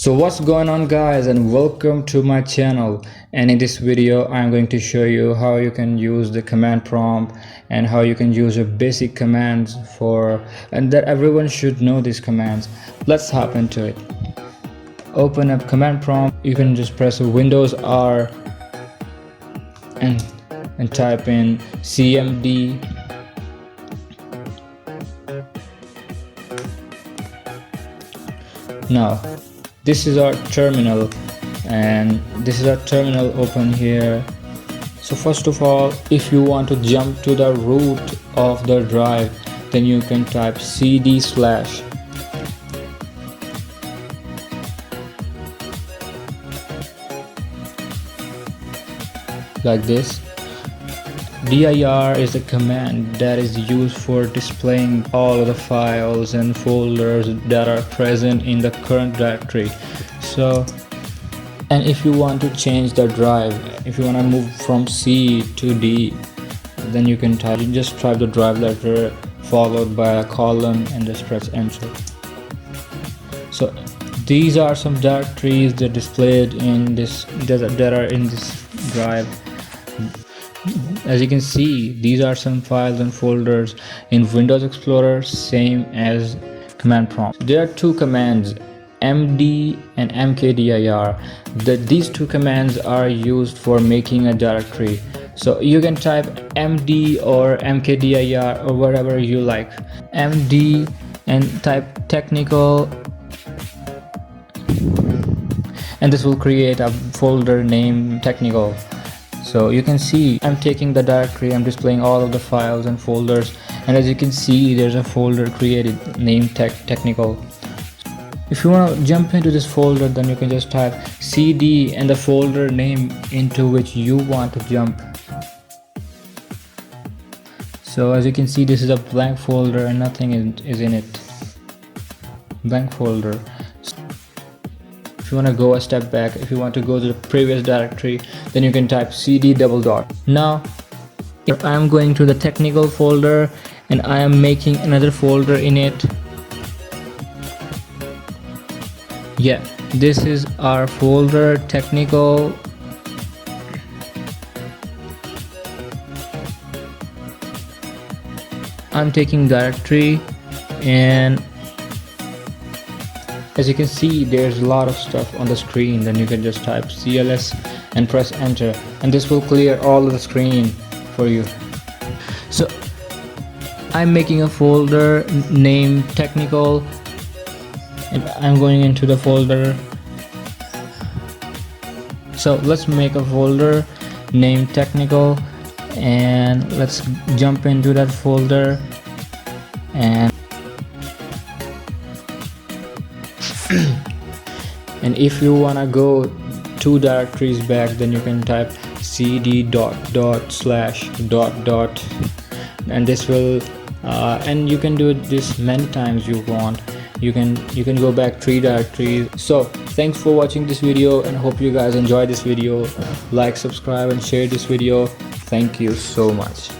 So what's going on, guys, and welcome to my channel. And in this video I'm going to show you how you can use the command prompt and how you can use your basic commands and that everyone should know these commands. Let's hop into it. Open up command prompt. You can just press Windows R and type in CMD. Now this is our terminal, and this is our terminal open here. So first of all, if you want to jump to the root of the drive, then you can type cd/ like this. Dir is a command that is used for displaying all of the files and folders that are present in the current directory. So, and if you want to change the drive, if you want to move from C to D, then you just type the drive letter followed by a colon and just press enter. So these are some directories that displayed in this that are in this drive. As you can see, these are some files and folders in Windows Explorer, same as command prompt. There are two commands, md and mkdir. These two commands are used for making a directory. So you can type md or mkdir or whatever you like. Md and type technical, and this will create a folder named technical. So you can see I'm taking the directory, I'm displaying all of the files and folders, and as you can see there's a folder created named technical. If you want to jump into this folder, then you can just type cd and the folder name into which you want to jump. So as you can see, this is a blank folder and nothing is in it. Blank folder. If you want to go a step back, if you want to go to the previous directory, then you can type cd /. Now if I am going to the technical folder and I am making another folder in it, yeah, this is our folder technical. I'm taking directory, and as you can see there's a lot of stuff on the screen. Then you can just type cls and press enter, and this will clear all of the screen for you. So I'm making a folder named technical, and I'm going into the folder. So let's make a folder named technical, and let's jump into that folder. And if you want to go two directories back, then you can type cd .. and this will and you can do this many times you want. You can go back 3 directories. So thanks for watching this video, and hope you guys enjoyed this video. Like, subscribe and share this video. Thank you so much.